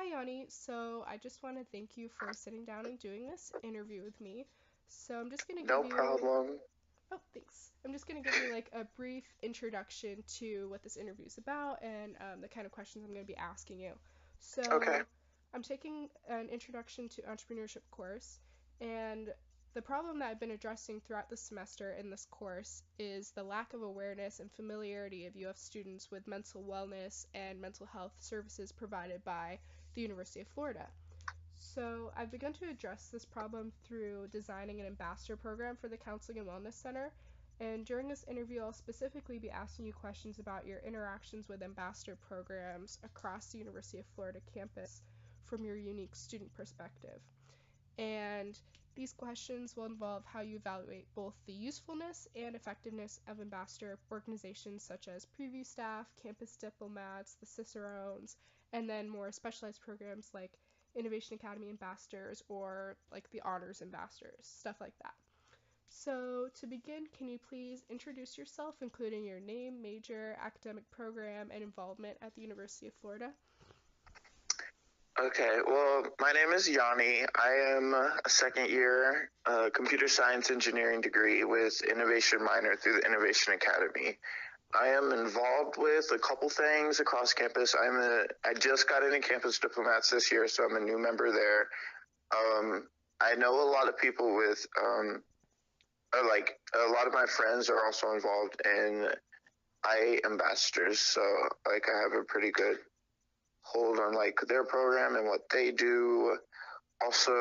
Hi, Yanni. So I just want to thank you for sitting down and doing this interview with me. So I'm just going to give No you, problem. oh, thanks. I'm just going to give you like a brief introduction to what this interview is about and the kind of questions I'm going to be asking you. Okay. So I'm taking an introduction to entrepreneurship course, and the problem that I've been addressing throughout the semester in this course is the lack of awareness and familiarity of UF students with mental wellness and mental health services provided by the University of Florida. So I've begun to address this problem through designing an ambassador program for the Counseling and Wellness Center. And during this interview, I'll specifically be asking you questions about your interactions with ambassador programs across the University of Florida campus from your unique student perspective. And these questions will involve how you evaluate both the usefulness and effectiveness of ambassador organizations such as preview staff, campus diplomats, the Cicerones, and then more specialized programs like Innovation Academy ambassadors or like the honors ambassadors, stuff like that. So, to begin, can you please introduce yourself, including your name, major, academic program, and involvement at the University of Florida? Okay. Well, my name is Yanni. I am a second year computer science engineering degree with innovation minor through the Innovation Academy. I am involved with a couple things across campus. I just got into campus diplomats this year, so I'm a new member there. I know a lot of people with like a lot of my friends are also involved in IA ambassadors, so like I have a pretty good hold on like their program and what they do. Also,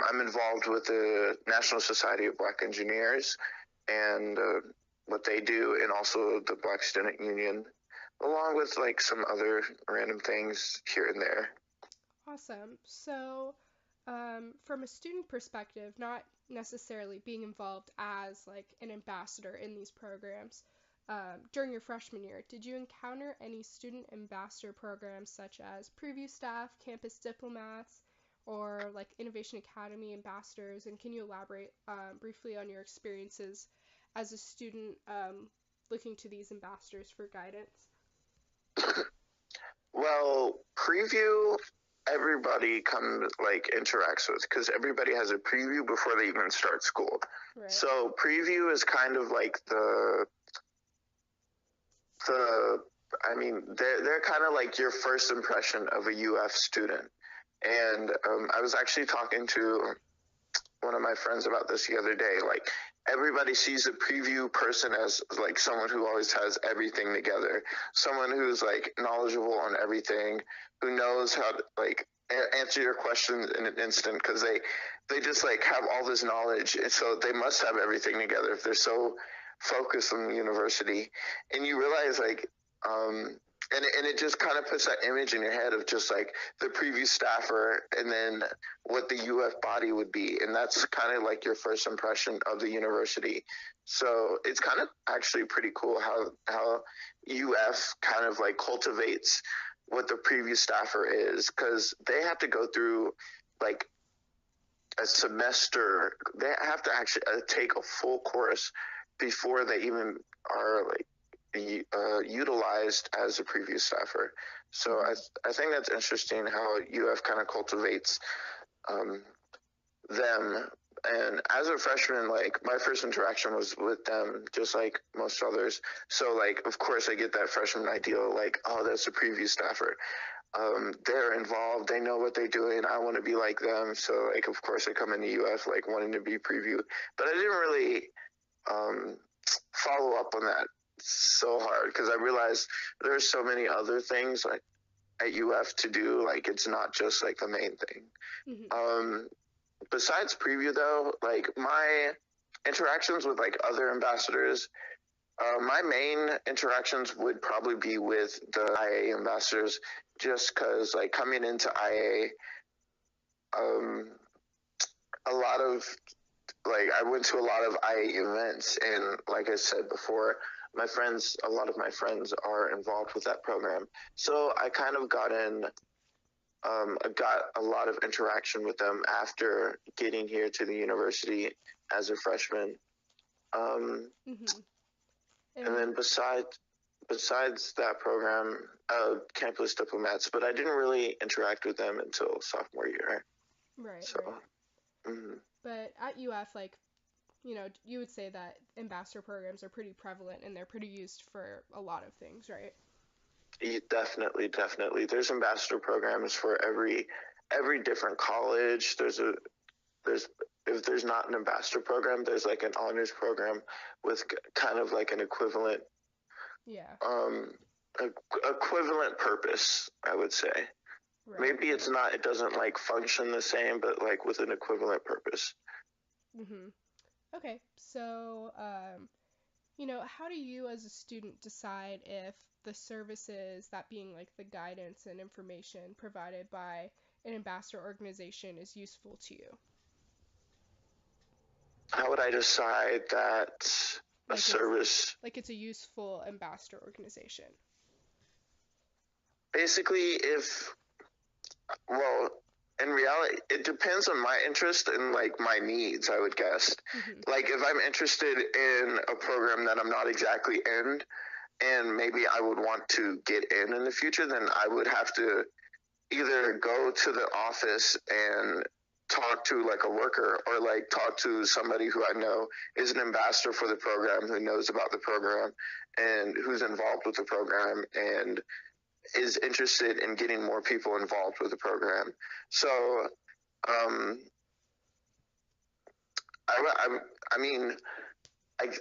I'm involved with the National Society of Black Engineers and what they do, and also the Black Student Union, along with like some other random things here and there. Awesome. So, from a student perspective, not necessarily being involved as like an ambassador in these programs, during your freshman year, did you encounter any student ambassador programs such as preview staff, campus diplomats, or like Innovation Academy ambassadors? And can you elaborate briefly on your experiences as a student looking to these ambassadors for guidance? Well, preview everybody comes like interacts with because everybody has a preview before they even start school. Right. So preview is kind of like the I mean they're kind of like your first impression of a UF student. And I was actually talking to one of my friends about this the other day. Like everybody sees a preview person as like someone who always has everything together, someone who's like knowledgeable on everything, who knows how to like answer your questions in an instant because they just like have all this knowledge, and so they must have everything together if they're so focused on the university. And you realize like and it just kind of puts that image in your head of just like the preview staffer and then what the UF body would be. And that's kind of like your first impression of the university. So it's kind of actually pretty cool how UF kind of like cultivates what the preview staffer is, because they have to go through like a semester. They have to actually take a full course before they even are like utilized as a preview staffer. So Mm-hmm. I think that's interesting how UF kind of cultivates um, them. And as a freshman, like my first interaction was with them, just like most others. So like, of course, I get that freshman ideal, like, oh, that's a preview staffer. They're involved. They know what they're doing. I want to be like them. So like, of course, I come into UF like wanting to be preview, but I didn't really um, follow up on that so hard because I realized there's so many other things like at UF to do. Like it's not just like the main thing. Mm-hmm. Um, Besides preview though, like my interactions with like other ambassadors, my main interactions would probably be with the IA ambassadors, just because like coming into IA, a lot of like I went to a lot of IA events, and like I said before, a lot of my friends are involved with that program. So I kind of I got a lot of interaction with them after getting here to the university as a freshman. Um, Mm-hmm. and And then besides that program, campus diplomats, but I didn't really interact with them until sophomore year. Right, So, right. But at UF, like, you would say that ambassador programs are pretty prevalent and they're pretty used for a lot of things, right? definitely, definitely. There's ambassador programs for every different college. There's if there's not an ambassador program, there's like an honors program with kind of like an equivalent Yeah. Equivalent purpose, I would say. Right. Maybe it's not, it doesn't like function the same, but like with an equivalent purpose. Okay, so how do you as a student decide if the services, that being like the guidance and information provided by an ambassador organization, is useful to you? How would I decide that a service, like it's a useful ambassador organization? Basically, well, in reality, it depends on my interest and like my needs, I would guess. Like if I'm interested in a program that I'm not exactly in, and maybe I would want to get in the future, then I would have to either go to the office and talk to like a worker, or like talk to somebody who I know is an ambassador for the program, who knows about the program and who's involved with the program and is interested in getting more people involved with the program. So I mean,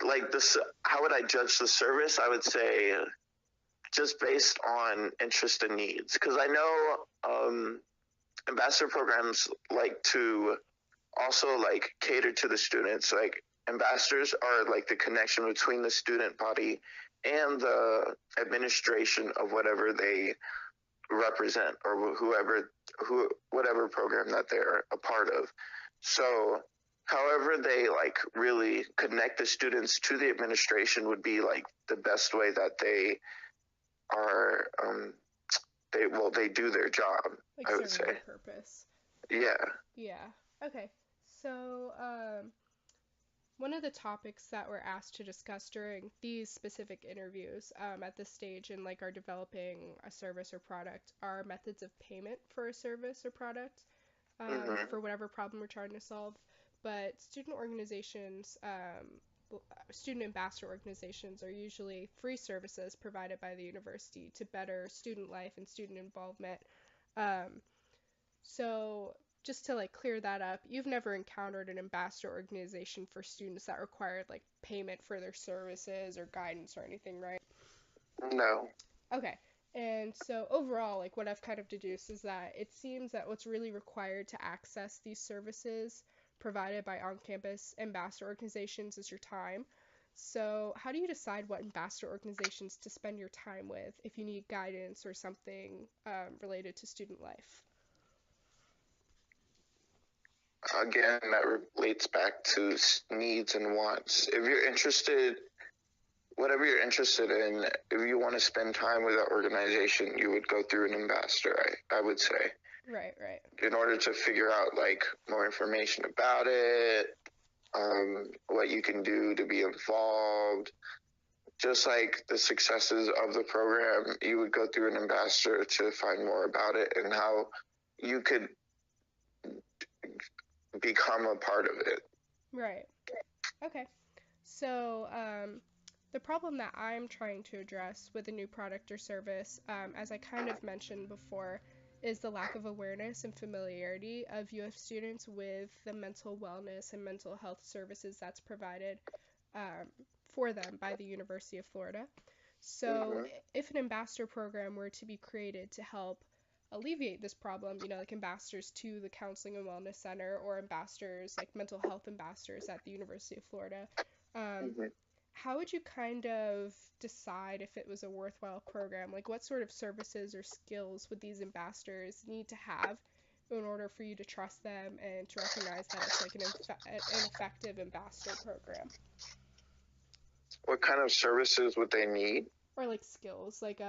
like this, how would I judge the service? I would say just based on interest and needs, because I know ambassador programs like to also like cater to the students. Like ambassadors are like the connection between the student body and the administration of whatever they represent, or whatever program that they're a part of. So however they like really connect the students to the administration would be like the best way that they are they do their job, like I would say. Purpose. Yeah. Okay, so one of the topics that we're asked to discuss during these specific interviews at this stage in like our developing a service or product are methods of payment for a service or product for whatever problem we're trying to solve. But student organizations, student ambassador organizations, are usually free services provided by the university to better student life and student involvement. So just to like clear that up, you've never encountered an ambassador organization for students that required like payment for their services or guidance or anything, right? No. Okay. And so overall, like what I've kind of deduced is that it seems that what's really required to access these services provided by on-campus ambassador organizations is your time. So how do you decide what ambassador organizations to spend your time with if you need guidance or something related to student life? Again, that relates back to needs and wants. If you're interested, whatever you're interested in, if you want to spend time with that organization, you would go through an ambassador, I would say. Right. In order to figure out like more information about it, what you can do to be involved, just like the successes of the program, you would go through an ambassador to find more about it and how you could become a part of it. Right. Okay. So the problem that I'm trying to address with a new product or service, as I kind of mentioned before, is the lack of awareness and familiarity of UF students with the mental wellness and mental health services that's provided for them by the University of Florida. So if an ambassador program were to be created to help alleviate this problem, like ambassadors to the Counseling and Wellness Center or ambassadors, like mental health ambassadors at the University of Florida, how would you kind of decide if it was a worthwhile program? Like what sort of services or skills would these ambassadors need to have in order for you to trust them and to recognize that it's like an effective ambassador program? What kind of services would they need? Or like skills, like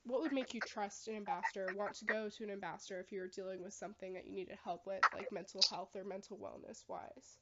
what would make you trust an ambassador, want to go to an ambassador if you were dealing with something that you needed help with, like mental health or mental wellness wise?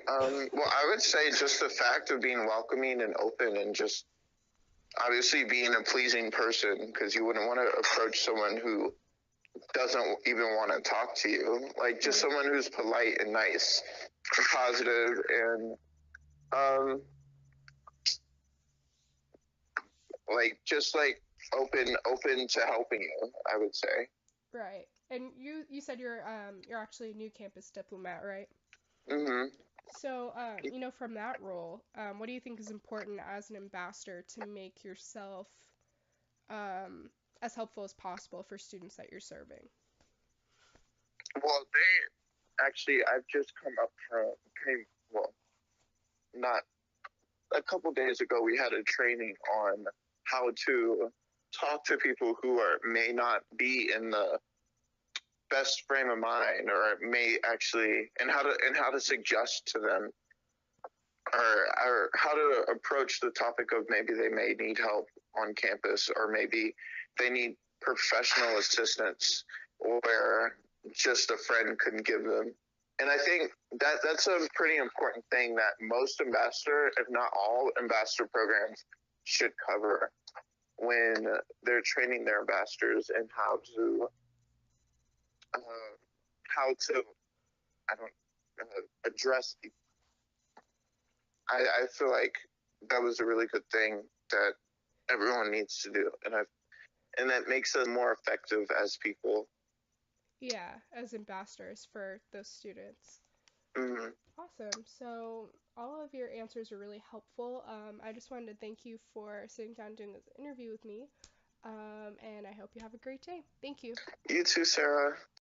Well, I would say just the fact of being welcoming and open and just obviously being a pleasing person, because you wouldn't want to approach someone who doesn't even want to talk to you. Like, just Right. someone who's polite and nice and positive and like just like open to helping you, I would say. Right. And you said you're actually a new campus diplomat, right? Mhm. So, from that role, what do you think is important as an ambassador to make yourself um, as helpful as possible for students that you're serving? Well, they actually, I've just came, well, not a couple days ago, we had a training on how to talk to people who may not be in the best frame of mind, or may actually, and how to suggest to them, or how to approach the topic of maybe they may need help on campus, or maybe they need professional assistance where just a friend couldn't give them. And I think that's a pretty important thing that most ambassador, if not all ambassador programs, should cover when they're training their ambassadors, and uh, how to I don't address. I feel like that was a really good thing that everyone needs to do, and that makes us more effective as people. Yeah, as ambassadors for those students. Mm-hmm. Awesome. So all of your answers are really helpful. I just wanted to thank you for sitting down and doing this interview with me. And I hope you have a great day. Thank you. You too, Sarah.